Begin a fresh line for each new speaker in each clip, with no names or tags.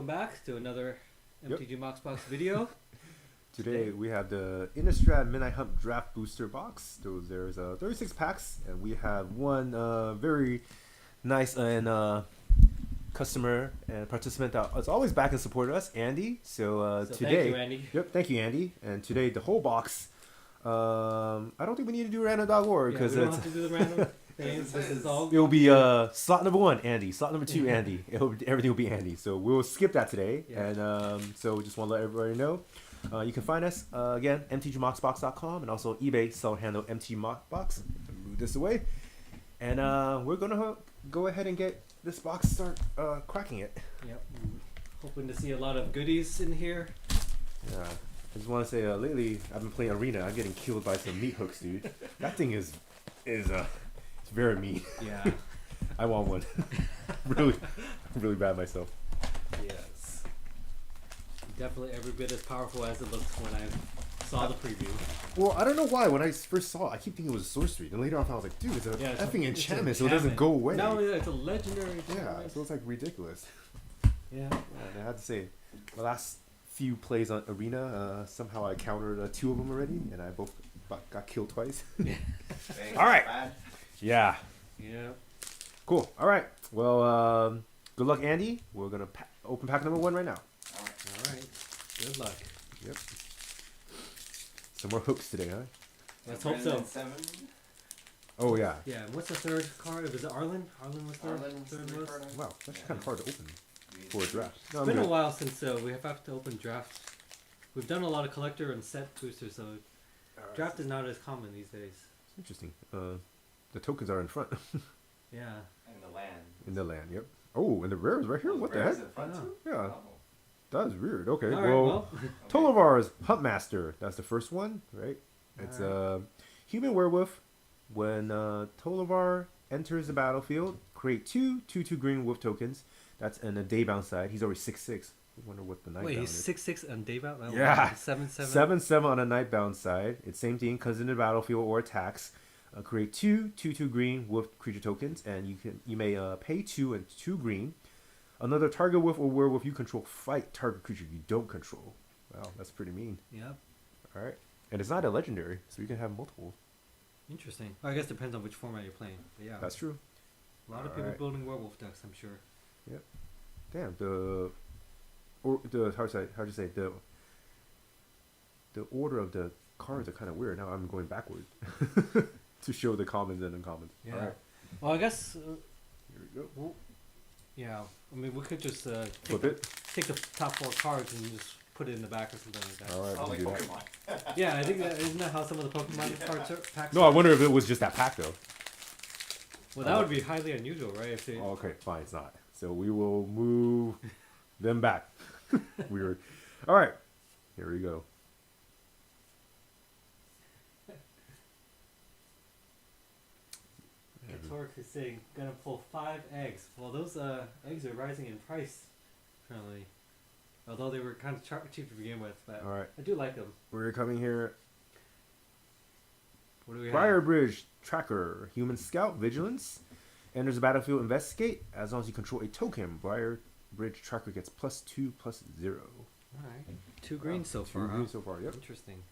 welcome back to another MTGMoxBox video.
Today we have the Innistrad Midnight Hunt Draft Booster Box. There's 36 packs, and we have one very nice and customer and participant that is always back and supported us, Andy. So today,
thank you, Andy.
Yep, thank you, Andy. And today the whole box. I don't think we need to do random.org because
we don't have to do the random things. This is all.
It'll be slot number 1, Andy. Slot number 2, Andy. Everything will be Andy. So we'll skip that today.
Yeah.
And so we just want to let everybody know. You can find us again, MTGMoxBox.com, and also eBay seller handle MTGMoxBox. Move this away, and we're gonna go ahead and get this box start cracking it.
Yep. Hoping to see a lot of goodies in here.
Yeah. I just want to say lately I've been playing Arena. I'm getting killed by some Meathooks, dude. That thing is it's very mean.
Yeah.
I want one. really bad myself.
Yes. Definitely every bit as powerful as it looked when I saw the preview.
Well, I don't know why. When I first saw it, I keep thinking it was a sorcery. And later on, I was like, dude, it's a effing enchantment, so it doesn't go away.
No, it's a legendary.
Yeah, so it's like ridiculous.
Yeah.
And I had to say, the last few plays on Arena, somehow I countered 2 of them already, and I both got killed twice. All right. Yeah.
Yeah.
Cool. All right. Well, good luck, Andy. We're gonna open pack number 1 right now.
All right. Good luck.
Yep. Some more hooks today, huh?
Let's hope so.
Wrenn and Seven.
Oh yeah.
Yeah. What's the third card? Was it Arlinn? Arlinn was third.
Arlinn was
Third
the
was.
third card.
Wow, that's actually kind of hard to open for a draft. No,
It's been a while since we have to open draft. We've done a lot of collector and set boosters, so draft is not as common these days.
It's interesting. The tokens are in front.
Yeah.
And the land.
In the land, yep. Oh, and the rare is right here. What the heck? Yeah.
Oh.
That's weird. Okay,
All right,
well, Tolovar's Huntmaster. That's the first one, right? It's human werewolf. When Tolovar enters the battlefield, create 2/2/2 green wolf tokens. That's in a daybound side. He's already 6/6. I wonder what the nightbound
Wait, he's
is.
6/6 on daybound? Oh,
Yeah.
7/7.
7/7 on a nightbound side. It's same thing, comes in the battlefield or attacks. Create 2/2/2 green wolf creature tokens, and you may pay 2 and 2 green. Another target wolf or werewolf you control fight target creature you don't control. Wow, that's pretty mean.
Yep.
All right, and it's not a legendary, so you can have multiple.
Interesting. Well, I guess it depends on which format you're playing. But yeah.
That's true.
A lot of people building werewolf decks, I'm sure.
Yep. Damn, how'd you say the order of the cards are kind of weird. Now I'm going backward to show the commons and uncommons.
Yeah.
All right.
Well, I guess.
Here we go.
Well, yeah. I mean, we could just
Flip it.
take the top 4 cards and just put it in the back or something like that.
All right.
Oh, like
we'll do that.
Pokemon.
Yeah, I think isn't that how some of the Pokemon cards are packs?
No, I wonder if it was just that pack though.
Well, that would be highly unusual, right? If they,
Oh, okay, fine, it's not. So we will move them back. Weird. All right, here we go.
Torque is saying gonna pull 5 eggs. Well, those eggs are rising in price currently, although they were kind of cheap to begin with. But
All right,
I do like them.
we're coming here.
What do we
Briar
have?
Bridge Tracker, Human Scout, Vigilance. Enters the battlefield, investigate. As long as you control a token, Briar Bridge Tracker gets +2/+0.
All right, 2 green so
2
far.
green
Huh?
so far. Yep.
Interesting.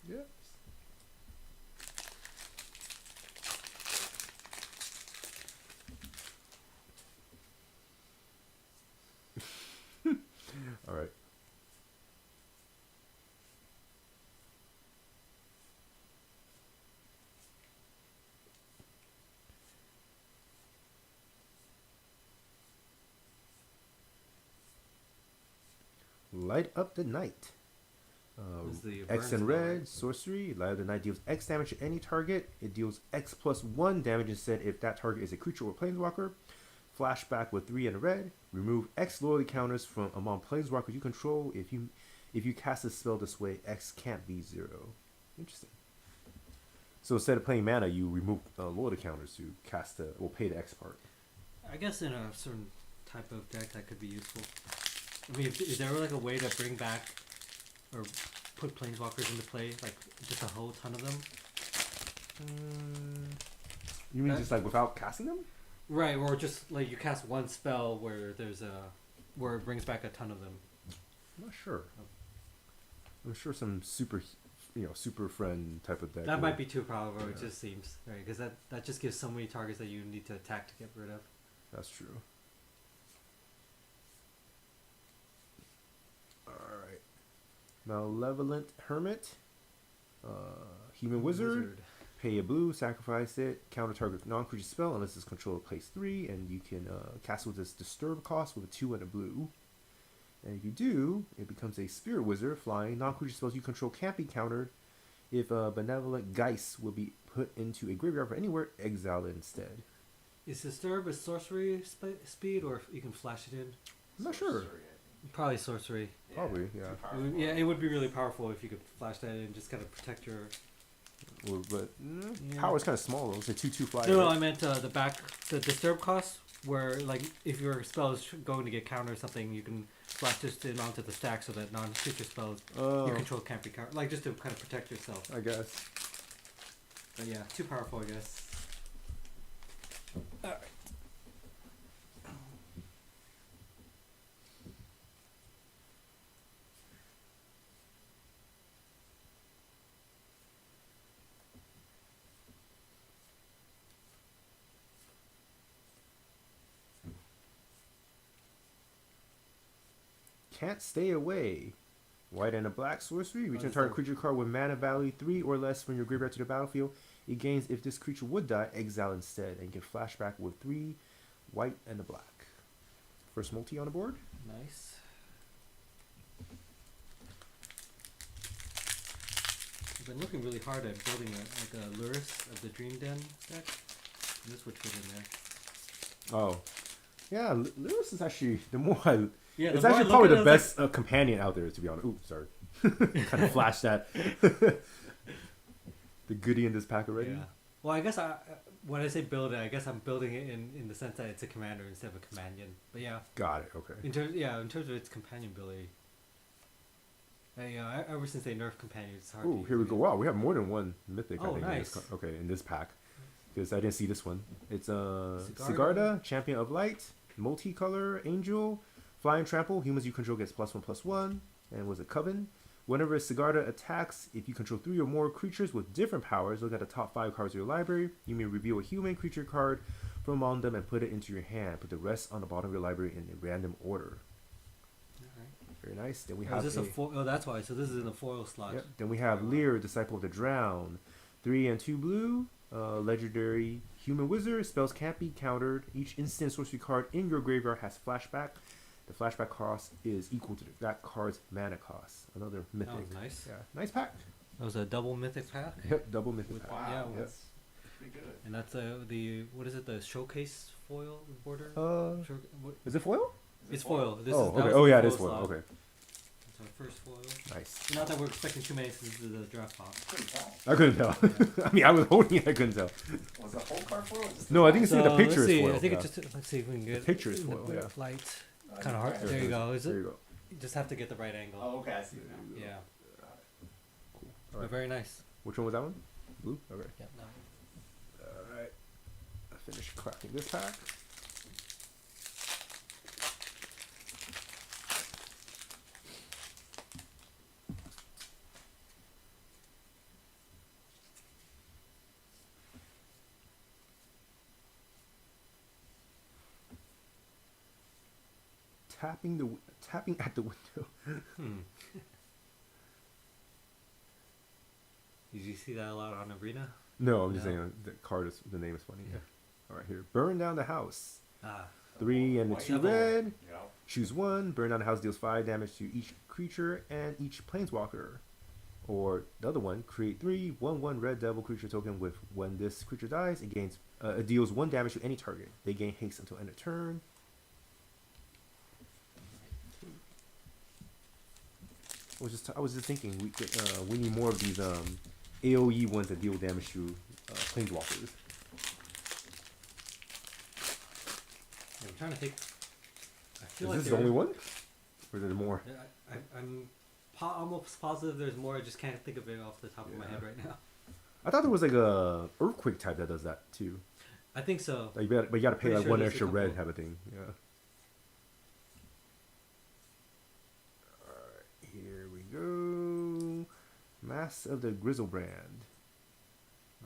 Yep. All right. Light up the night.
This is the
X
burn
and
spell,
red,
right?
sorcery. Light of the night deals X damage to any target. It deals X +1 damage instead if that target is a creature or planeswalker. Flashback with 3 and red. Remove X loyalty counters from among planeswalkers you control. If you cast a spell this way, X can't be 0. Interesting. So instead of playing mana, you remove loyalty counters to cast pay the X part.
I guess in a certain type of deck that could be useful. I mean, is there like a way to bring back or put planeswalkers into play, like just a whole ton of them?
You mean just like without casting them?
Right, or just like you cast one spell where where it brings back a ton of them.
I'm not sure. I'm sure some super friend type of deck.
That might be too powerful. It just seems right because that just gives so many targets that you need to attack to get rid of.
That's true. All right. Malevolent Hermit. Human Wizard. Pay a blue, sacrifice it, counter target non-creature spell unless it's controlled place 3, and you can cast with this disturb cost with a 2 and a blue. And if you do, it becomes a Spirit Wizard, flying. Non-creature spells you control can't be countered. If Benevolent Geist will be put into a graveyard from anywhere, exile it instead.
Is disturb a sorcery speed, or you can flash it in?
I'm not sure.
Probably sorcery.
Yeah, probably, yeah.
Yeah, it would be really powerful if you could flash that in and just kind of protect your...
But power is kind of small though. It's a 2/2 flyer.
No, I meant the disturb cost, where like if your spell is going to get countered or something, you can flash this in onto the stack so that non-creature spells you control can't be countered. Like just to kind of protect yourself.
I guess.
But yeah, too powerful, I guess. Alright.
Can't Stay Away. White and a black sorcery. Return target creature card with mana value 3 or less from your graveyard to the battlefield. It gains if this creature would die, exile instead, and get flashback with 3 white and a black. First multi on the board.
Nice. I've been looking really hard at building a Luris of the Dream Den deck. And this would fit in there.
Oh. Yeah, Luris is actually, the more I...
Yeah,
it's actually probably the best companion out there, to be honest. Ooh, sorry. Kind of flashed that. The goodie in this pack already.
Yeah. Well, I guess when I say build it, I guess I'm building it in the sense that it's a commander instead of a companion. But yeah.
Got it. Okay.
In terms of its companion ability. Ever since they nerfed companions, it's hard.
Ooh, here we go. Wow, we have more than one mythic.
Oh,
I think,
nice.
In this pack, because I didn't see this one. It's Sigarda, Champion of Light, multicolor angel. Flying Trample, humans you control gets +1/+1, and was a Coven. Whenever Sigarda attacks, if you control 3 or more creatures with different powers, look at the top 5 cards of your library. You may reveal a human creature card from among them and put it into your hand. Put the rest on the bottom of your library in a random order.
Alright.
Very nice. Then we have
is this a foil? Oh, that's why. So this is in the foil slot.
Yep. Then we have Lear, Disciple of the Drown. 3 and 2 blue. Legendary human wizard. Spells can't be countered. Each instant sorcery card in your graveyard has flashback. The flashback cost is equal to that card's mana cost. Another mythic.
That was nice.
Yeah, nice pack.
That was a double mythic pack.
Yep, double mythic pack.
Wow,
Yeah,
that's pretty good.
And that's the what is it? The showcase foil border.
Is it foil?
It's foil. This
Oh,
is, that
okay.
was
Oh
the
yeah, it
foil
is foil.
slot.
Okay.
It's our first foil.
Nice.
Not that we're expecting too many since this is the draft box.
Couldn't tell.
I couldn't tell. I mean, I was holding it. I couldn't tell.
Was the whole card foil? Or just
No, I think it's
So,
the picture
let's see.
is foil.
I think
yeah.
it just let's see if we can get
The picture is
in the
foil, yeah.
light. Kind of hard.
There
There you go. Is
There
it?
you go.
You just have to get the right angle.
Oh, okay, I see it now.
Yeah.
Cool. All
But
right.
very nice.
Which one was that one? Blue. Okay.
Yeah. No.
All right. I finished cracking this pack. Tapping at the window.
Did you see that a lot on Arena?
No, I'm just
No.
saying the card is the name is funny.
Yeah.
All right, here. Burn down the house.
Ah.
3 and a
White
2
double.
red.
Yeah.
Choose 1. Burn down the house deals 5 damage to each creature and each planeswalker. Or the other one, create 3 1/1 red devil creature token with when this creature dies, it deals 1 damage to any target. They gain haste until end of turn. I was just thinking we need more of these AOE ones that deal damage to planeswalkers.
I'm trying to think. I
Is
feel like
this the only one? Or is there more?
I'm almost positive there's more. I just can't think of it off the top of my head right now.
I thought there was like a earthquake type that does that too.
I think so.
Like, but you gotta pay
Pretty
like
sure
one
there's a
extra red
couple.
type of thing. Yeah. Alright, here we go. Mass of the Grizzlebrand.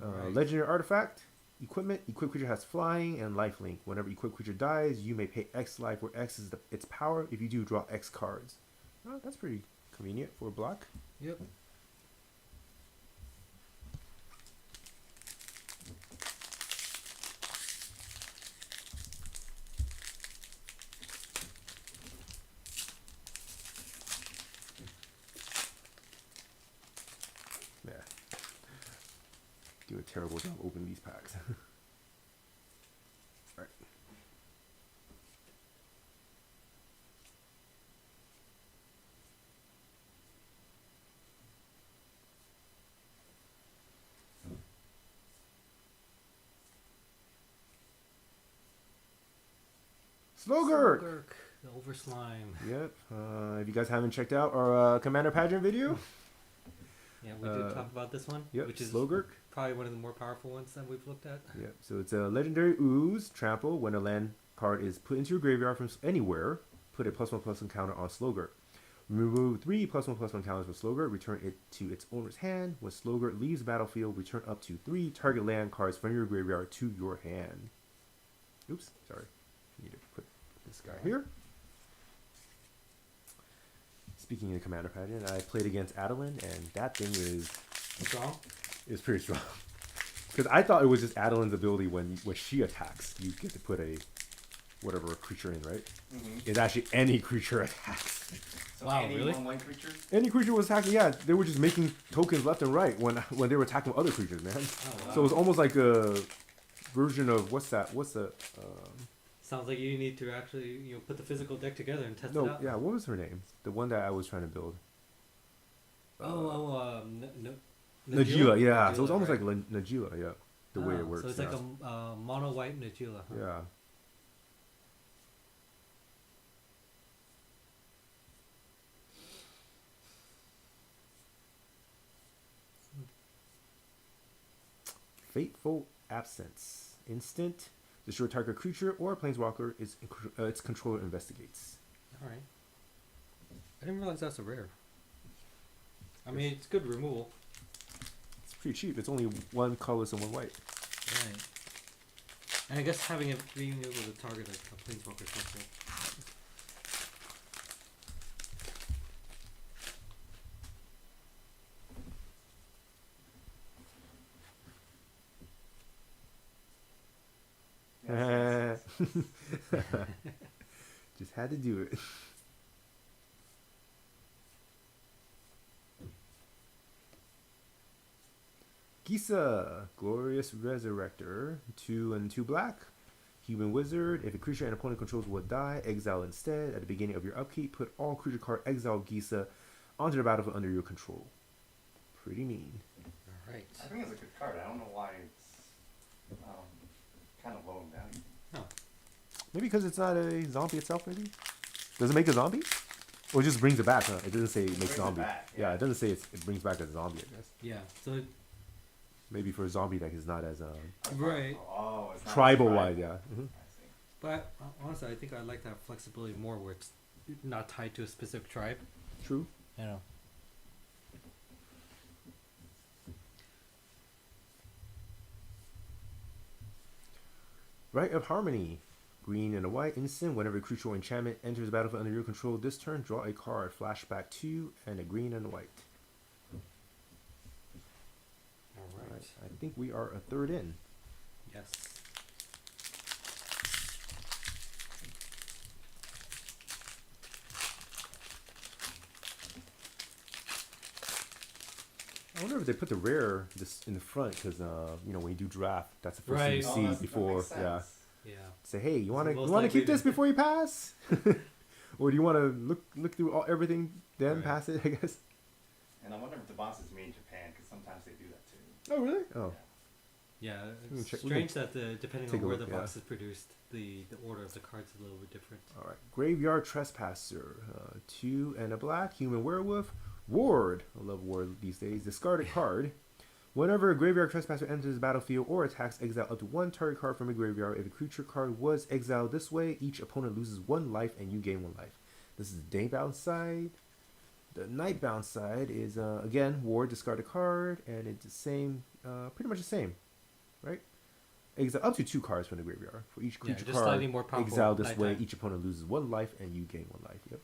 Alright.
Legendary artifact. Equipment. Equipped creature has flying and lifelink. Whenever equipped creature dies, you may pay X life, where X is its power. If you do, draw X cards. Oh, that's pretty convenient for a block.
Yep.
Yeah. Do a terrible job opening these packs. Alright. Slogurk!
Slogurk, the over slime.
Yep. If you guys haven't checked out our Commander Pageant video,
Yeah, we did talk about this one,
yep,
which is
Slogurk.
probably one of the more powerful ones that we've looked at.
Yep. So it's a legendary ooze trample. When a land card is put into your graveyard from anywhere, put a +1/+1 counter on Slogurk. Remove 3 +1/+1 counters with Slogurk. Return it to its owner's hand. When Slogurk leaves the battlefield, return up to 3 target land cards from your graveyard to your hand. Oops, sorry. Need to put this guy here. Speaking of the Commander Pageant, I played against Arlinn, and that thing is
Strong?
pretty strong. Because I thought it was just Adeline's ability when she attacks, you get to put a whatever creature in, right?
Mm-hmm.
It's actually any creature attacks.
So
Wow,
any
really?
1/1 creature?
Any creature was attacking, yeah. They were just making tokens left and right when they were attacking other creatures, man.
Oh, wow.
So it was almost like a version of what's the
Sounds like you need to actually put the physical deck together and test it
no,
out.
yeah, what was her name? The one that I was trying to build. Najila, yeah. So it's almost
right?
like Najila, yeah. The way it works.
So it's
yeah.
like a mono white Najila. Huh?
Yeah. Fateful Absence. Instant. Destroy target creature or planeswalker its controller investigates.
All right. I didn't realize that's a rare. I mean, it's good removal.
It's pretty cheap. It's only 1 colorless and 1 white.
Right. And I guess having it being able to target a planeswalker is helpful.
Yes, yes, yes.
Just had to do it. Gisa, Glorious Resurrector, 2 and 2 black. Human Wizard. If a creature an opponent controls would die, exile instead. At the beginning of your upkeep, put all creature card exile Gisa onto the battlefield under your control. Pretty mean.
All right.
I think it's a good card. I don't know why it's kind of low in value.
Oh.
Maybe because it's not a zombie itself, maybe? Does it make a zombie? Or it just brings it back, huh? It doesn't say it makes
brings it
zombie.
back,
Yeah,
yeah.
it doesn't say it brings back a zombie, I guess.
Yeah. So
Maybe for a zombie deck, it's not as
Right.
Oh, it's not
tribal
as
wide,
tribal.
yeah. Mhm.
I see.
But honestly, I think I'd like to have flexibility more where it's not tied to a specific tribe.
True.
You know.
Rite of Harmony. Green and a white instant. Whenever a creature or enchantment enters the battlefield under your control this turn, draw a card. Flashback 2 and a green and a white.
All right.
Alright, I think we are a third in.
Yes.
I wonder if they put the rare this in the front because when you do draft, that's the first
Right.
thing you
Oh,
see
that
before.
makes
Yeah.
sense.
Yeah.
Say, hey, you
So
want to
most
keep
likely
this
to-
before you pass, or do you want to look through everything then
Right.
pass it? I guess.
And I wonder if the box is made in Japan because sometimes they do that too.
Oh really? Oh.
Yeah.
We
It's
can check- we
strange that depending
take
on
a
where
look,
the
yeah.
box is produced, the order of the cards is a little bit different.
All right. Graveyard Trespasser. 2 and a black. Human Werewolf. Ward. I love Ward these days. Discard a card. Whenever a graveyard trespasser enters the battlefield or attacks, exile up to one target card from a graveyard. If a creature card was exiled this way, each opponent loses 1 life and you gain 1 life. This is the day-bound side. The night-bound side is, again, ward, discard a card, and it's the same, pretty much the same, right? Exile up to 2 cards from the graveyard. For each creature
just
card
slightly more powerful
exiled this way,
nighttime.
each opponent loses 1 life and you gain 1 life. Yep.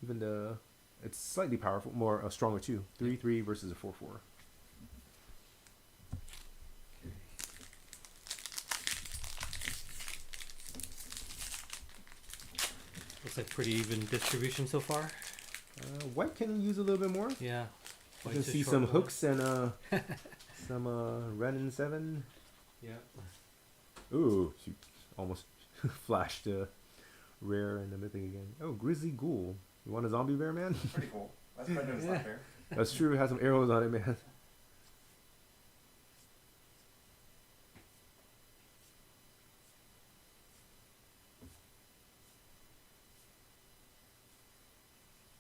Even it's slightly powerful, more stronger too. 3/3 versus a 4/4.
Looks like pretty even distribution so far.
White can use a little bit more.
Yeah.
You can see some hooks and some Wrenn and Seven.
Yeah.
Ooh, she almost flashed rare in the mythic again. Oh, Grizzly Ghoul. You want a zombie bear, man?
Pretty cool. That's better than Slap Bear.
That's true. It has some arrows on it, man.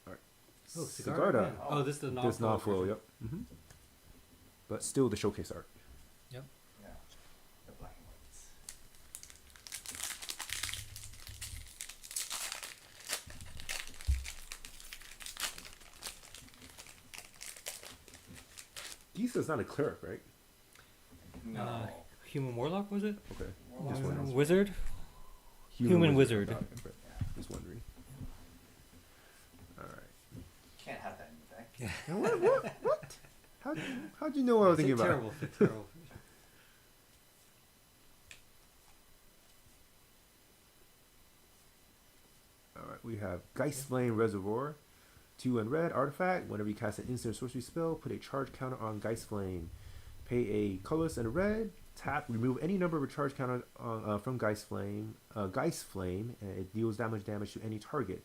Alright.
Oh,
Sigarda.
Yeah. Oh, this is the
This
non-foil.
non-foil,
version.
yep. But still the showcase art.
Yep.
Yeah. The black and whites.
Gisa's not a cleric, right?
No.
Human Warlock, was it?
Okay.
Warlock.
Just wondering.
Wizard? Human wizard.
Got it, okay.
Yeah.
Just wondering. Alright.
Can't have that in the deck.
Yeah.
What? How'd you know what I was thinking about?
Terrible fit, terrible.
Alright, we have Geist Flame Reservoir. 2 and red artifact. Whenever you cast an instant sorcery spell, put a charge counter on Geist Flame. Pay a colorless and a red. Tap, remove any number of a charge counter from Geist Flame. And it deals damage to any target.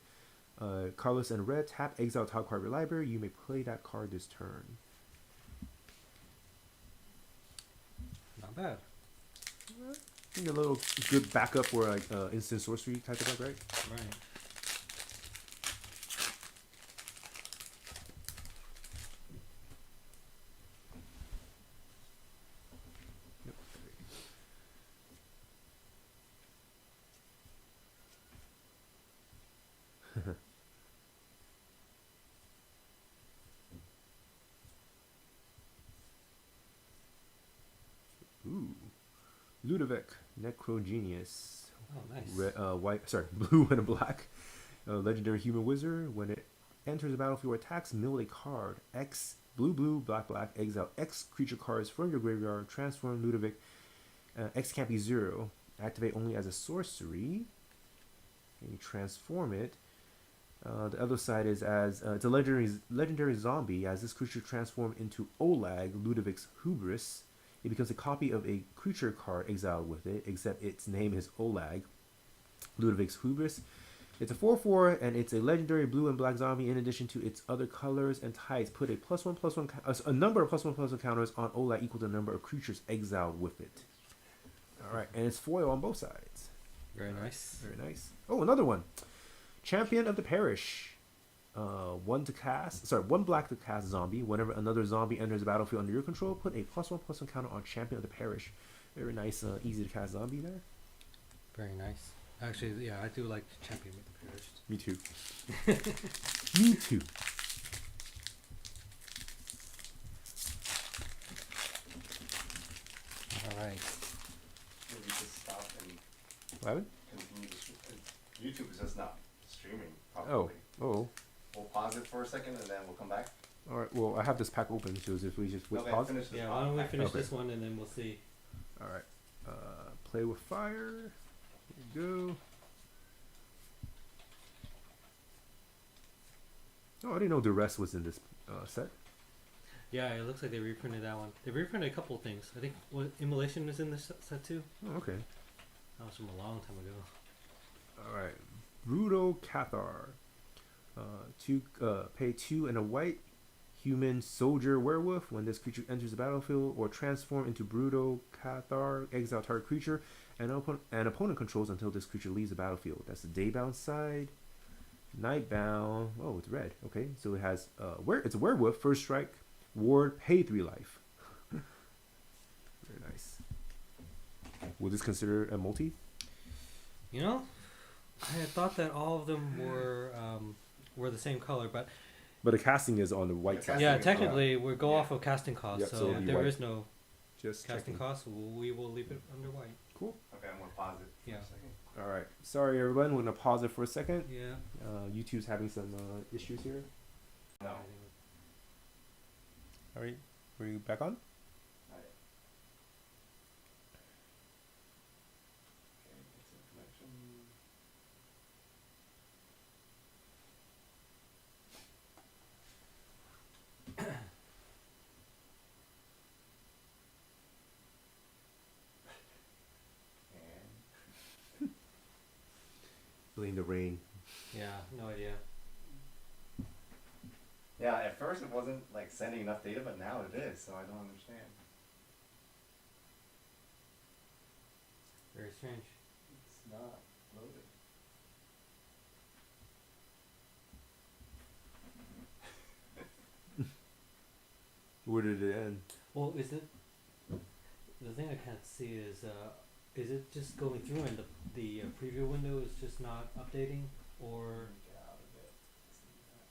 Colorless and red, tap, exile top card of your library. You may play that card this turn.
Not bad.
I think a little good backup for like instant sorcery type of deck, right?
Right.
Ooh, Ludovic, Necrogenius.
Oh, nice.
Blue and a black. Legendary human wizard. When it enters the battlefield or attacks, mill a card. X, blue, black, exile X creature cards from your graveyard. Transform Ludovic. X can't be 0. Activate only as a sorcery. And you transform it. The other side is as it's a legendary zombie. As this creature transforms into Olag, Ludovic's Hubris, it becomes a copy of a creature card exiled with it, except its name is Olag, Ludovic's Hubris. It's a 4/4, and it's a legendary blue and black zombie. In addition to its other colors and types, put a a number of +1/+1 counters on Olag equal to the number of creatures exiled with it. All right, and it's foil on both sides.
Very nice.
Very nice. Oh, another one. Champion of the Parish. 1 black to cast zombie. Whenever another zombie enters the battlefield under your control, put a +1/+1 counter on Champion of the Parish. Very nice, easy to cast zombie there.
Very nice. Actually, yeah, I do like Champion with the Parish.
Me too. Me too.
All right.
Maybe just stop and
What happened?
continue to YouTube is just not streaming
Oh.
properly.
Oh.
We'll pause it for a second and then we'll come back.
All right. Well, I have this pack open, so if we just
Okay,
pause.
finish this
Yeah,
pack.
why don't we finish
Okay.
this one and then we'll see.
All right. Play with fire. Here we go. Oh, I didn't know the rest was in this set.
Yeah, it looks like they reprinted that one. They reprinted a couple of things. I think Immolation is in this set too.
Oh, okay.
That was from a long time ago.
All right. Brutal Cathar. Pay 2 and a white. Human soldier werewolf. When this creature enters the battlefield or transform into Brutal Cathar, exile target creature, and opponent controls until this creature leaves the battlefield. That's the daybound side. Nightbound. Oh, it's red. Okay, so it has it's a werewolf. First strike. Ward. Pay 3 life. Nice. Will this consider a multi?
You know, I had thought that all of them were the same color, but
But the casting is on the white
The
side.
casting
yeah,
is
technically we go off of casting cost,
Yep,
so
so it'll be
there
white.
is no
Just
casting
checking.
cost. We will leave it under white.
Cool.
Okay, I'm gonna pause it for
Yeah.
a second.
All right. Sorry, everyone. We're gonna pause it for a second.
Yeah.
YouTube's having some issues here.
No.
All right. Were you back on?
Alright. Okay, internet connection. And
Feeling the rain.
Yeah. No idea.
yeah, at first it wasn't like sending enough data, but now it is, so I don't understand.
Very strange.
It's not loaded.
Where did it end?
Well, is it the thing I can't see is it just going through and the preview window is just not updating, or
Get out of it. See that.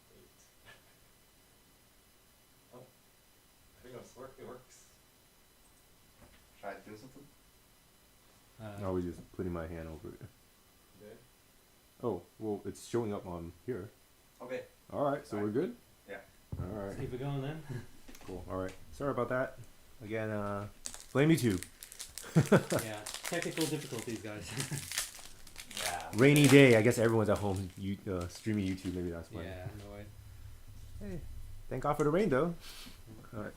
Wait. Oh, I think it works. Try to do something.
I was just putting my hand over it.
Good.
Oh, well, it's showing up on here.
Okay.
All right, so we're good?
Yeah.
All right.
let's keep it going then.
Cool. All right. Sorry about that. Again, blame YouTube.
Yeah, technical difficulties, guys.
Yeah.
Rainy day. I guess everyone's at home streaming YouTube. Maybe that's why.
Yeah, no way.
Hey, thank God for the rain, though. All right.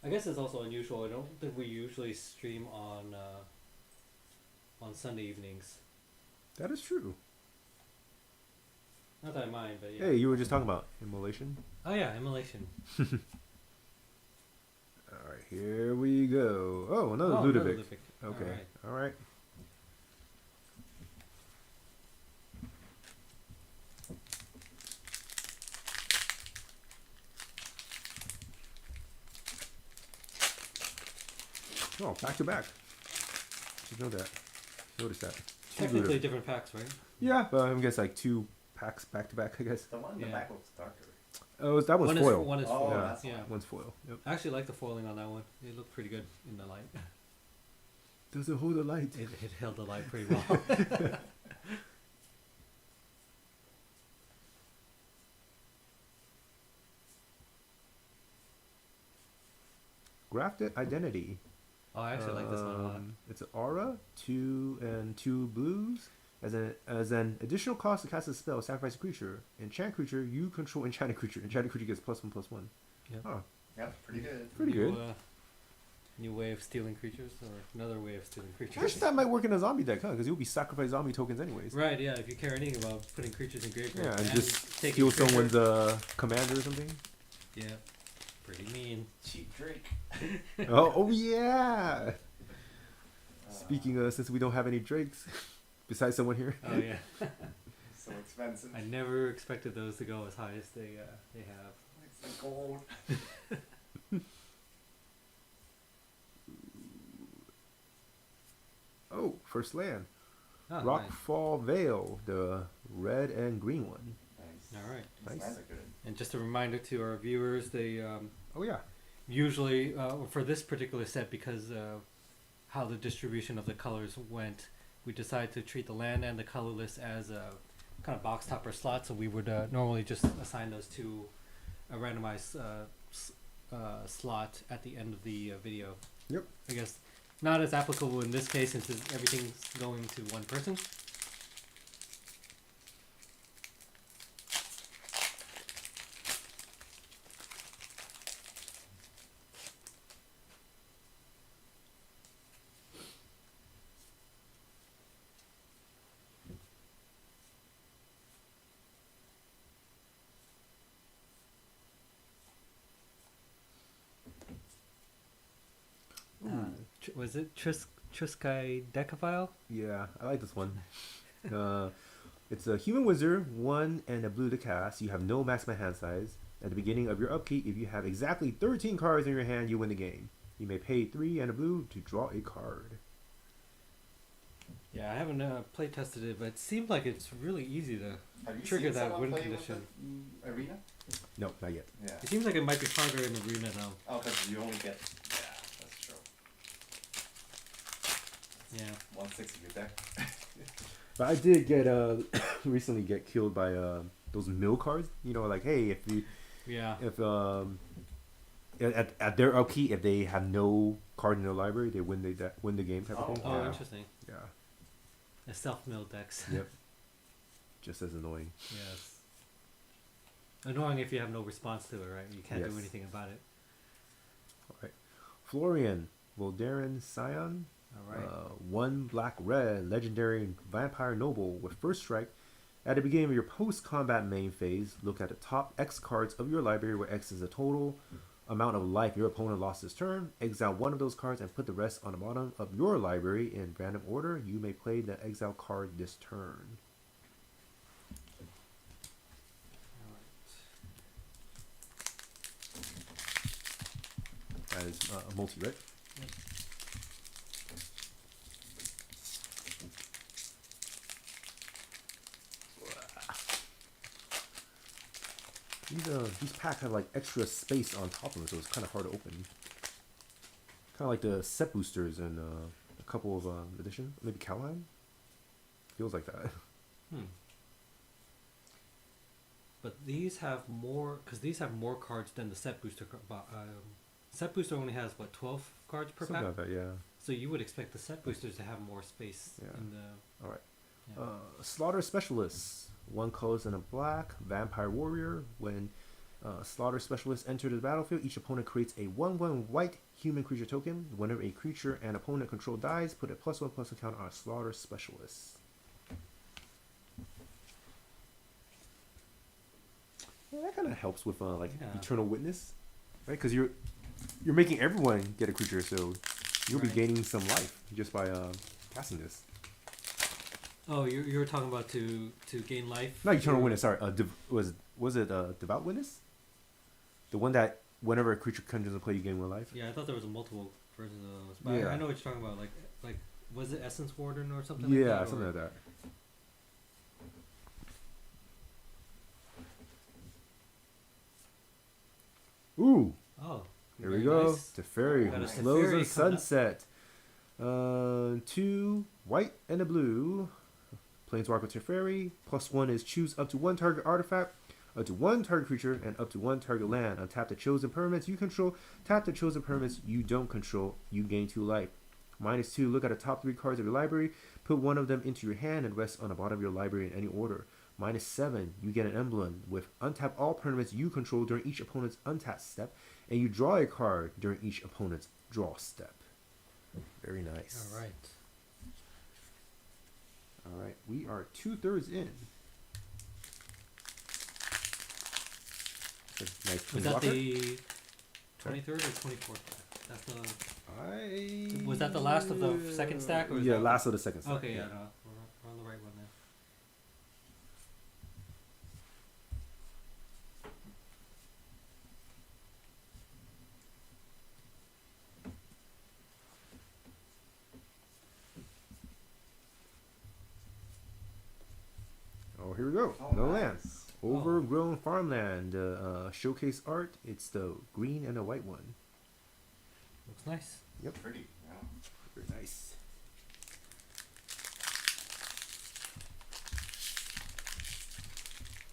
I guess it's also unusual. I don't think we usually stream on Sunday evenings.
That is true.
Not that I mind, but yeah.
Hey, you were just talking about immolation.
Oh yeah, immolation.
All right, here we go. Oh, another
Oh,
Ludovic.
another Ludovic.
Okay.
Alright.
All right. Oh, back to back. Should know that. Notice that. Two
Technically
Ludovic.
different packs, right?
Yeah, but I guess like 2 packs back to back. I guess.
The one in the
Yeah.
back looks darker.
Oh, that one's
One
foil.
is one is
Oh,
foil.
that's
Yeah.
One's foil. Yep.
I actually like the foiling on that one. It looked pretty good in the light.
Does it hold the light?
It held the light pretty well.
Grafted Identity.
Oh, I actually like this one a lot.
It's an aura, 2 and 2 blues. As an additional cost to cast a spell, sacrifice a creature. Enchant creature, you control enchanted creature. Enchanted creature gets +1/+1.
Yep.
Oh,
Yeah, pretty good.
pretty
New,
good.
New way of stealing creatures, or another way of stealing
I guess
creatures.
that might work in a zombie deck, huh? Because you'll be sacrifice zombie tokens anyways.
Right, yeah, if you care anything about putting creatures in graveyard
Yeah, and just
taking
steal
creature-
someone's commander or something.
Yeah, pretty mean.
Cheap Drake.
Oh yeah. Speaking of, since we don't have any drakes, besides someone here.
Oh yeah,
So expensive.
I never expected those to go as high as they have.
It's like gold.
Oh, first land.
Oh,
Rockfall Vale, the red and green one.
Nice.
All right.
These
Nice.
lands are good.
And just a reminder to our viewers, they
Oh yeah.
usually for this particular set, because how the distribution of the colors went, we decided to treat the land and the colorless as a kind of box topper slot. So we would normally just assign those to a randomized slot at the end of the video.
Yep.
I guess not as applicable in this case since everything's going to one person. Was it Triskai Decaphile?
Yeah, I like this one. It's a human wizard, 1 and a blue to cast. You have no maximum hand size. At the beginning of your upkeep, if you have exactly 13 cards in your hand, you win the game. You may pay 3 and a blue to draw a card.
Yeah, I haven't play tested it, but it seems like it's really easy to
Have you
trigger
seen
that
someone
win
play
condition.
with the Arena?
No, not yet.
Yeah.
It seems like it might be harder in Arena though.
Oh, because you only get. Yeah, that's true.
Yeah.
160 your deck.
But I did get recently get killed by those mill cards. You know, like hey, if you
Yeah.
if at their upkeep, if they have no card in their library, they win the game type of thing.
Oh,
Yeah.
interesting.
Yeah.
A self-mill decks.
Yep. Just as annoying.
Yes. Annoying if you have no response to it, right? You can't
Yes.
do anything about it.
All right. Florian, Voldaren Scion.
All right.
1 black red legendary vampire noble with first strike. At the beginning of your post-combat main phase, look at the top X cards of your library, where X is the total amount of life your opponent lost this turn. Exile one of those cards and put the rest on the bottom of your library in random order. You may play the exile card this turn. That is a multi, right?
Yep.
These packs have like extra space on top of them, so it's kind of hard to open. Kind of like the set boosters in a couple of editions, maybe Callahan. Feels like that.
But these have more, because these have more cards than the set booster. Set booster only has what, 12 cards per
Something
pack.
like that, yeah.
So you would expect the set boosters to have more space
Yeah.
in the.
All right.
Yeah.
Slaughter Specialists. 1 colors and a black. Vampire Warrior. When Slaughter Specialists enter the battlefield, each opponent creates a 1/1 white human creature token. Whenever a creature an opponent control dies, put a +1/+1 counter on Slaughter Specialists. Yeah, that kind of helps with
Yeah.
Eternal Witness, right? Because you're making everyone get a creature, so you'll be
Right.
gaining some life just by casting this.
Oh, you were talking about to gain life?
Not Eternal
Or-
Witness. Sorry, was it Devout Witness? The one that whenever a creature comes into play, you gain 1 life.
Yeah, I thought there was a multiple versions of those. But
Yeah.
I know what you're talking about. Like was it Essence Warden or something?
Yeah,
like that,
something
or-
like that. Ooh,
Oh,
here we
very nice.
go. Teferi,
Got
who
a
slows
Teferi
the
coming up.
sunset. 2 white and a blue. Planeswalker Teferi. +1 is choose up to 1 target artifact, up to 1 target creature, and up to 1 target land. Untap the chosen permanents you control. Tap the chosen permanents you don't control. You gain 2 life. -2, look at the top 3 cards of your library. Put 1 of them into your hand and rest on the bottom of your library in any order. -7, you get an emblem with untap all permanents you control during each opponent's untap step, and you draw a card during each opponent's draw step. Very nice.
All right.
All right, we are 2/3 in. Nice
Was
twin
that
blocker.
the 23rd or 24th? That's the.
I...
Was that the last of the second stack, or was
yeah,
that-
last of the second stack.
Okay, yeah, no, we're on the right one now.
Oh, here we go.
Oh,
No
nice.
land. Overgrown farmland. Showcase art. It's the green and the white one.
Looks nice.
Pretty. Yeah.
Very nice.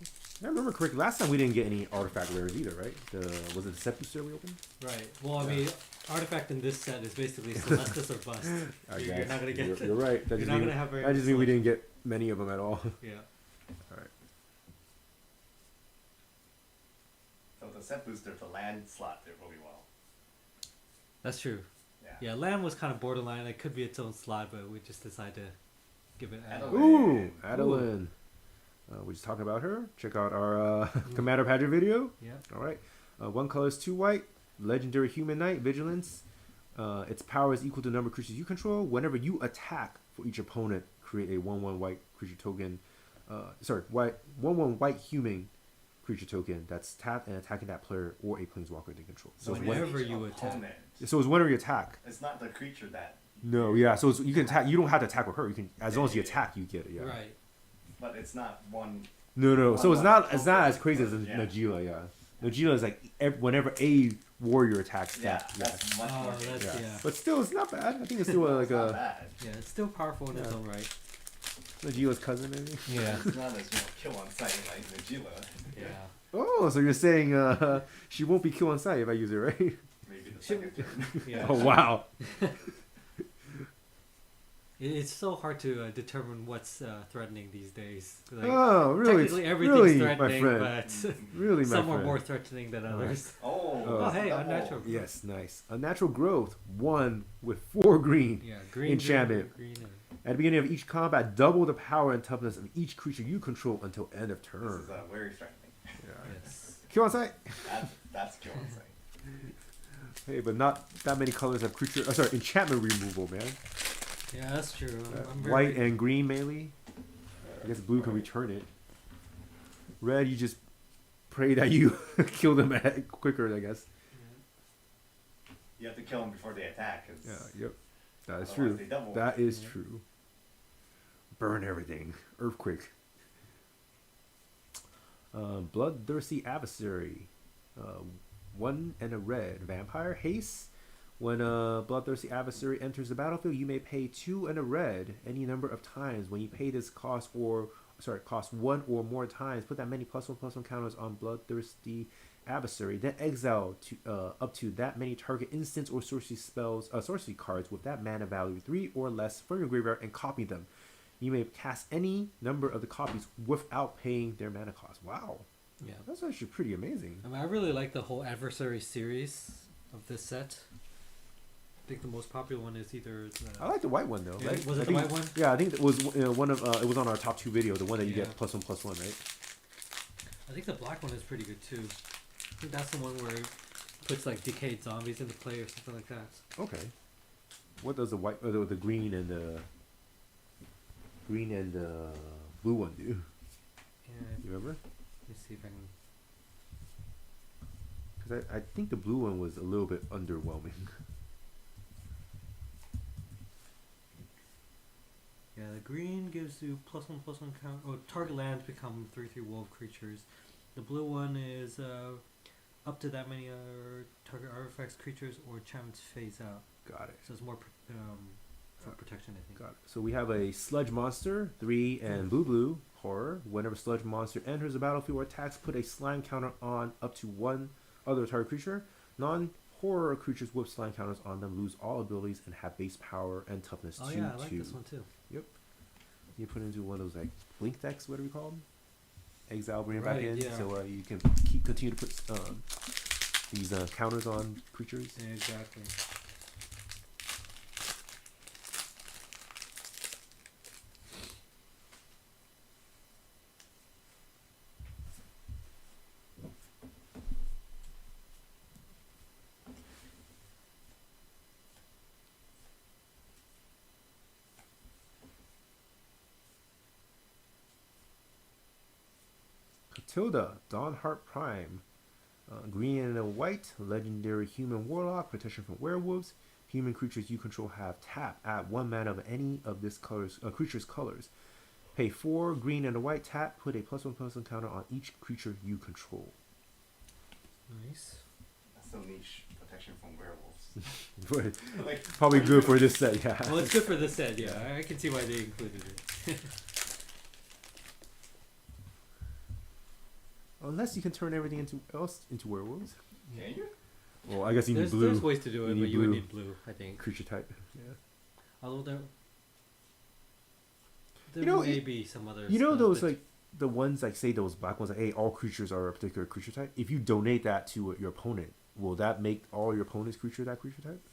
If I remember correctly, last time we didn't get any artifact rares either, right? Was it the set booster we opened?
Right. Well, I
Yeah.
mean, artifact in this set is basically Celestus or bust.
I
You're
guess.
not gonna get.
You're right. That
You're
just
not
mean-
gonna have very.
that just mean we
much
didn't get many of them at all.
selection. Yeah.
All right.
So the set booster, the land slot did really well.
That's true.
Yeah.
Yeah, Lamb was kind of borderline. It could be its own slot, but we just decided to give it.
Adeline.
Ooh, Arlinn. We're just talking about her. Check out our Commander Pageant video.
Yeah.
All right. 1 color is 2 white. Legendary Human Knight, Vigilance. Its power is equal to the number of creatures you control. Whenever you attack for each opponent, create a 1/1 white creature token. white 1/1 white human creature token that's tapped and attacking that player or a planeswalker they control. So
Whenever you attack.
So it's whenever you attack.
It's not the creature that.
No, yeah. So you can attack. You don't have to attack with her. You can, as long as you attack, you get it. Yeah.
Right.
But it's not one.
No. So it's not
token.
as crazy as Najila. Yeah. Najila is like whenever a warrior attacks.
That's much more.
Yeah.
But still, it's not bad. I think it's still like
not
a.
bad.
Yeah, it's still powerful in its own right.
Najila's cousin, maybe.
Yeah.
It's not as kill on sight like Najila.
Yeah.
Oh, so you're saying she won't be killed on sight if I use it, right?
Maybe the second turn.
Yeah.
Oh wow.
It's so hard to determine what's threatening these days. Like,
Oh, really?
technically everything's
Really, my
threatening,
friend.
but
Really, my
some are
friend.
more threatening than others.
Oh,
hey,
double.
unnatural.
Yes, nice. Unnatural growth, 1 with 4 green.
Yeah, green,
Enchantment.
green, and
At the beginning of each combat, double the power and toughness of each creature you control until end of turn.
This is very threatening.
yes.
Kill on sight.
That's kill on sight.
Hey, but not that many colors have creature. Sorry, enchantment removal, man.
Yeah, that's true. I'm
White and green melee. I guess blue can return it. Red, you just pray that you kill them quicker, I guess.
You have to kill them before they attack.
Yep. That is
Otherwise
true.
they double.
That is true. Burn everything. Earthquake. Bloodthirsty Adversary. 1 and a red. Vampire. Haste. When a Bloodthirsty Adversary enters the battlefield, you may pay 2 and a red any number of times. When you pay this cost 1 or more times, put that many +1/+1 counters on Bloodthirsty Adversary. Then exile up to that many target instants or sorcery cards with that mana value 3 or less from your graveyard and copy them. You may cast any number of the copies without paying their mana cost. Wow.
Yeah.
That's actually pretty amazing.
I mean, I really like the whole adversary series of this set. I think the most popular one is either.
I like the white one though.
Yeah,
Right?
was it
I
the
think,
white one?
Yeah, I think it was one of it was on our top 2 video, the one that you
Yeah.
get +1/+1, right?
I think the black one is pretty good too. I think that's the one where it puts like decayed zombies into play or something like that.
Okay. What does the white, the green and the blue one do?
Yeah.
You remember?
Let me see if I can.
Because I think the blue one was a little bit underwhelming.
Yeah, the green gives you +1/+1 count. Oh, target lands become 3/3 wolf creatures. The blue one is up to that many target artifacts, creatures, or enchantments phase out.
Got it.
So it's more for protection, I think.
Got it. So we have a sludge monster, 3 and blue horror. Whenever sludge monster enters the battlefield or attacks, put a slime counter on up to 1 other target creature. Non-horror creatures with slime counters on them lose all abilities and have base power and toughness 2/2.
Oh yeah, I like this one too.
You put into one of those like blink decks, whatever you call them. Exile, bring it
Right,
back in,
yeah.
so you can continue to put these counters on creatures.
Yeah, exactly.
Catilda, Dawnheart Prime. Green and a white, legendary human warlock, protection from werewolves. Human creatures you control have tap. Add 1 mana of any of this creature's colors. Pay 4 green and a white, tap. Put a +1/+1 counter on each creature you control.
Nice.
That's so niche. Protection from werewolves. Like,
Probably good for this set, yeah.
Well, it's good for this set. Yeah, I can see why they included it.
Unless you can turn everything into werewolves.
Can you?
Well, I guess you need blue.
There's ways to do it,
You
but
need
you would
blue.
need blue, I think.
Creature type. Yeah.
Although there
You know,
may be some other.
You know
stuff
those
that-
like the ones like say those black ones like, hey, all creatures are a particular creature type. If you donate that to your opponent, will that make all your opponent's creature that creature type?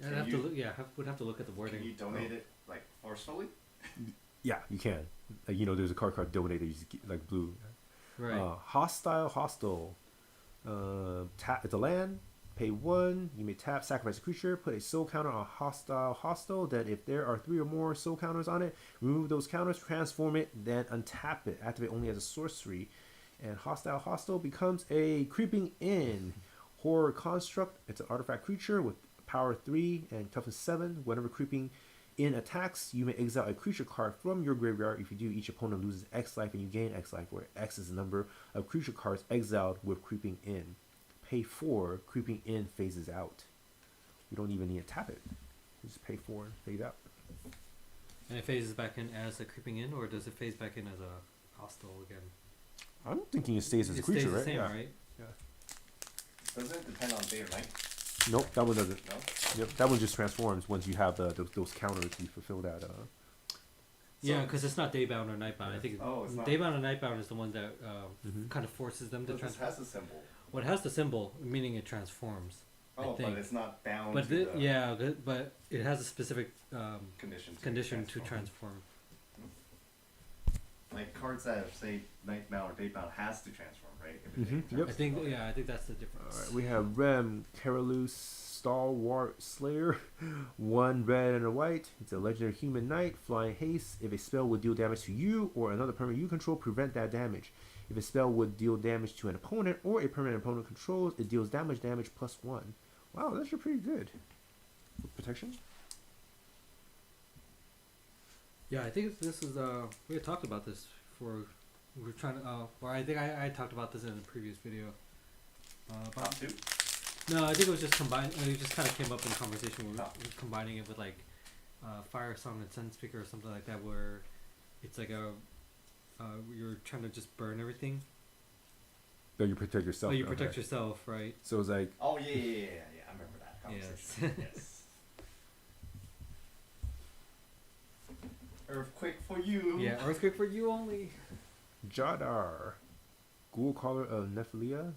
I'd
Can
have
you-
to look. Yeah, would have to look at the wording.
Can you donate it like forcefully?
Yeah, you can. Like, you know, there's a card donate that you just get, like, blue.
Right.
Hostile. It's a land. Pay 1, you may tap, sacrifice a creature, put a soul counter on hostile. Then if there are 3 or more soul counters on it, remove those counters, transform it, then untap it. Activate only as a sorcery. And hostile becomes a creeping in horror construct. It's an artifact creature with power 3 and toughness 7. Whenever creeping in attacks, you may exile a creature card from your graveyard. If you do, each opponent loses X life and you gain X life, where X is the number of creature cards exiled with creeping in. Pay 4, creeping in phases out. You don't even need to tap it. You just pay 4 and fade out.
And it phases back in as a creeping in, or does it phase back in as a hostile again?
I'm thinking it stays as a creature,
stays the
right?
same,
Yeah.
right?
Yeah.
Doesn't it depend on day or night?
Nope, that one doesn't.
No?
Yep, that one just transforms once you have those counters. You fulfill that.
Yeah, because it's not daybound or nightbound.
Yeah.
I think
Oh, it's not.
daybound and nightbound is the one that
Mhm.
kind of forces them to
But this
transform.
has a symbol.
Well, it has the symbol, meaning it transforms.
Oh,
I think.
but it's not bound
But
to the
yeah, but it has a specific
condition
to transform.
Like cards that have, say, nightbound or daybound has to transform, right? If it
Mhm,
turns
yep.
I think
okay.
I think that's the difference.
Alright, we have Rem, Carolus, Stalwart Slayer, 1 red and a white. It's a legendary human knight, flying haste. If a spell would deal damage to you or another permanent you control, prevent that damage. If a spell would deal damage to an opponent or a permanent opponent controls, it deals damage +1. Wow, that's actually pretty good. Protection?
Yeah, I think this is we had talked about this before. We were trying to or I think I talked about this in a previous video.
Top
About,
2?
no, I think it was just combined. It just kind of came up in conversation. We're
Oh.
combining it with like Fire Song and Sun Speaker or something like that, where it's like you're trying to just burn everything.
No, you protect yourself.
Oh, you
okay.
protect yourself, right?
So it's like,
Oh, yeah. I remember that conversation. Yes. Earthquake for you.
Yeah, earthquake for you only.
Jadar, Ghoul Caller of Nephilia,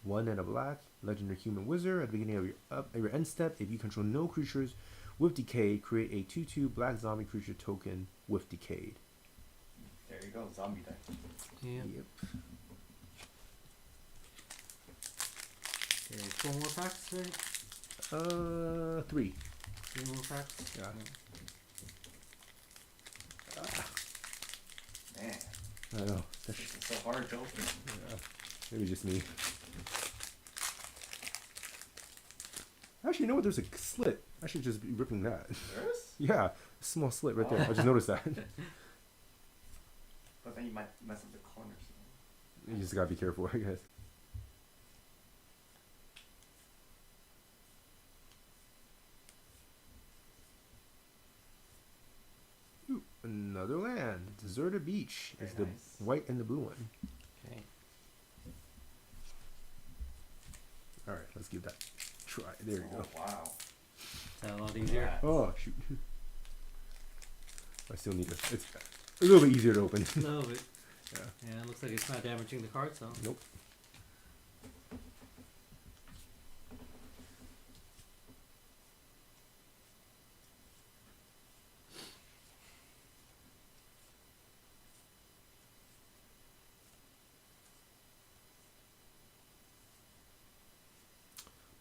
1 and a black, legendary human wizard. At the beginning of your end step, if you control no creatures with decay, create a 2/2 black zombie creature token with decayed.
There you go, zombie deck.
Yeah.
Yep.
Okay, 4 more packs, right?
3.
3 more packs.
Yeah.
Man,
I know.
it's so hard to open.
Yeah. Maybe just me. Actually, you know what? There's a slit. I should just be ripping that.
There is?
Yeah, a small slit right there. I just noticed that.
But then you might mess up the corners.
You just gotta be careful, I guess. Ooh, another land. Deserted Beach is
Very
the
nice.
white and the blue one.
Okay.
Alright, let's give that a try. There you go.
Oh, wow.
Is that a lot easier?
Congrats.
Oh, shoot. I still need to. It's a little bit easier to open.
A little bit.
Yeah.
Yeah, it looks like it's not damaging the card, so.
Nope.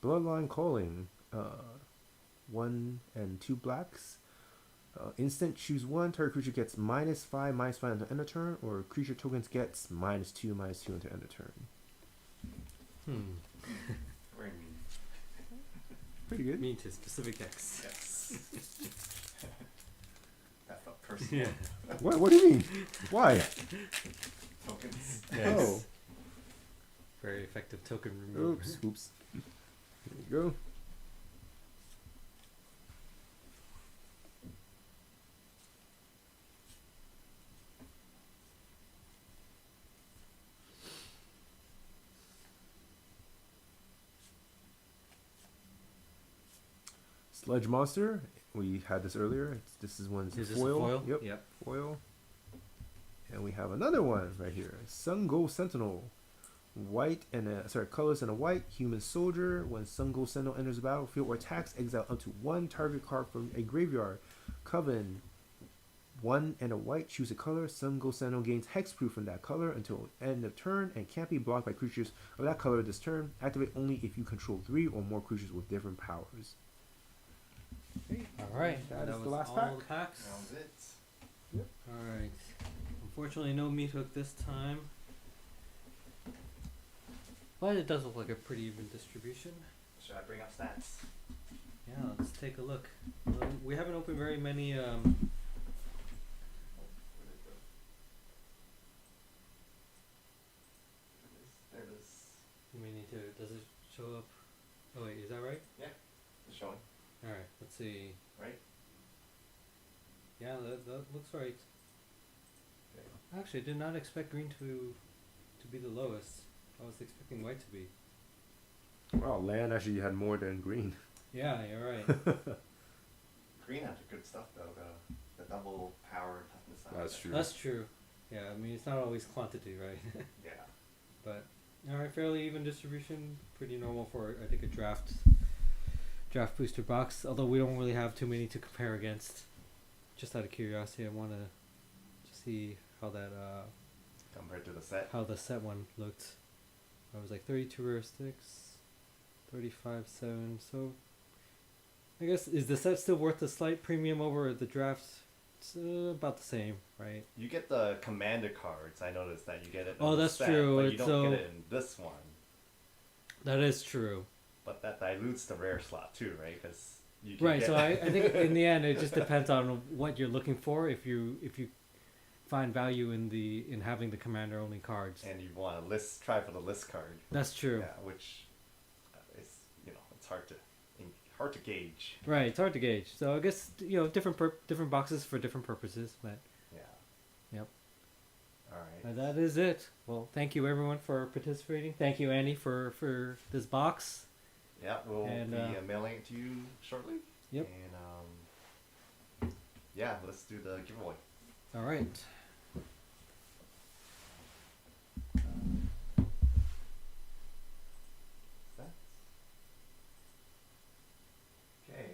Bloodline Calling. 1 and 2 blacks. Instant, choose 1. Target creature gets -5/-5 until end of turn, or creature tokens gets -2/-2 until end of turn.
Very mean.
Pretty good.
Mean to specific decks.
Yes. That felt personal.
Yeah.
What do you mean? Why?
Tokens.
Yes.
Oh.
Very effective token removal.
Oops. There you go. Sludge Monster. We had this earlier. This is one's
Is this
foil.
a foil?
Yep.
Yep.
Foil. And we have another one right here. Sun Gold Sentinel. White and colors and a white human soldier. When Sun Gold Sentinel enters the battlefield or attacks, exile up to 1 target card from a graveyard. Coven. 1 and a white, choose a color. Sungo Sentinel gains hexproof from that color until end of turn and can't be blocked by creatures of that color this turn. Activate only if you control 3 or more creatures with different powers.
All right,
That is
was
the last
all
pack.
the packs.
That was it.
All right. Unfortunately, no Meathook this time. But it does look like a pretty even distribution.
Should I bring up stats?
Yeah, let's take a look. We haven't opened very many.
Oh, where did it go? There it is.
You may need to. Does it show up? Oh wait, is that right?
It's showing.
All right. Let's see.
Right?
Yeah, that looks right.
Okay.
Actually, I did not expect green to be the lowest. I was expecting white to be.
Wow, land actually had more than green.
Yeah, you're right.
Green had the good stuff though. The double power toughness.
That's true.
That's true. Yeah, I mean it's not always quantity, right?
Yeah.
But all right, fairly even distribution, pretty normal for I think a draft booster box. Although we don't really have too many to compare against. Just out of curiosity, I want to see how that
Compared to the set.
how the set one looked. I was like 32 rare sticks, 35 7. So I guess is the set still worth a slight premium over the draft? It's about the same, right?
You get the commander cards. I noticed that you get it.
Oh,
in the
that's
set,
true.
But you
It's
don't
so-
get it in this one.
That is true.
But that dilutes the rare slot too, right? Because you can
Right.
get
So I think in the end it just depends on what you're looking for. If you find value in having the commander only cards.
and you want to try for the list card.
That's true.
Yeah, which is it's hard to gauge.
Right. It's hard to gauge. So I guess different boxes for different purposes, but
Yeah.
Yep.
All right.
that is it. Well, thank you everyone for participating. Thank you Annie for this box.
Yeah, we'll
And,
be mailing it to you shortly.
Yep.
And yeah, let's do the giveaway.
All right.
Okay.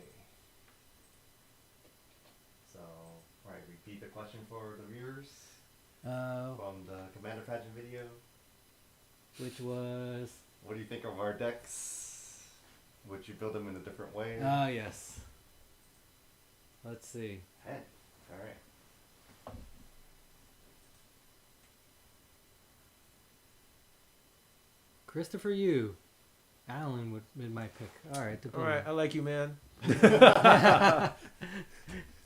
So, all right, repeat the question for the viewers from the Commander Pageant video.
Which was
What do you think of our decks? Would you build them in a different way?
yes. Let's see.
10. All right.
Christopher Yu. Arlinn would been my pick. All right.
All right, I like you, man.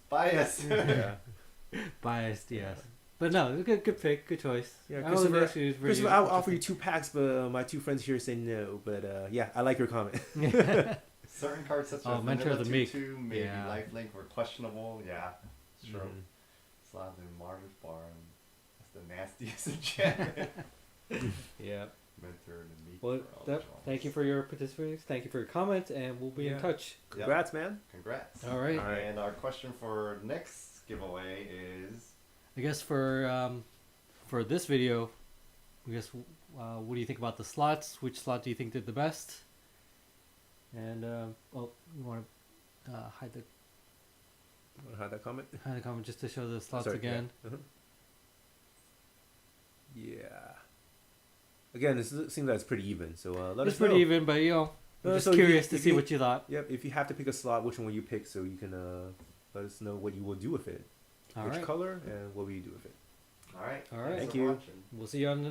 Bias.
Yeah.
Biased, yes. But no, good pick, good choice.
Yeah,
I wasn't
Christopher,
actually very
Christopher, I'll offer you 2 packs, but my 2 friends here say no. But yeah, I like your comment.
Certain cards such
Oh,
as
Mentor
Vanilla
of the Meek.
2/2, maybe
Yeah.
Lifelink were questionable. Yeah, it's true.
Mhm.
Slav and Marvin's Barn. That's the nastiest enchantment.
Yeah.
Mentor and Meek.
Well,
for all the
thank you
Jones.
for your participation. Thank you for your comment, and we'll be in
Yeah.
touch.
Congrats, man.
Congrats.
All right.
All right.
And our question for next giveaway is
I guess for this video, I guess what do you think about the slots? Which slot do you think did the best? And you want to hide the
Want to hide that comment?
comment just to show the slots
Sorry,
again.
Yeah. Yeah. Again, this seems like it's pretty even. So let
It's
us know.
pretty even, but I'm just
So you-
curious to
if
see
you-
what you thought.
Yep. If you have to pick a slot, which one will you pick? So you can let us know what you will do with it.
All
Which
right.
color and what will you do with it?
all right.
All right.
Thanks
Thank
for
you.
watching.
We'll see you on the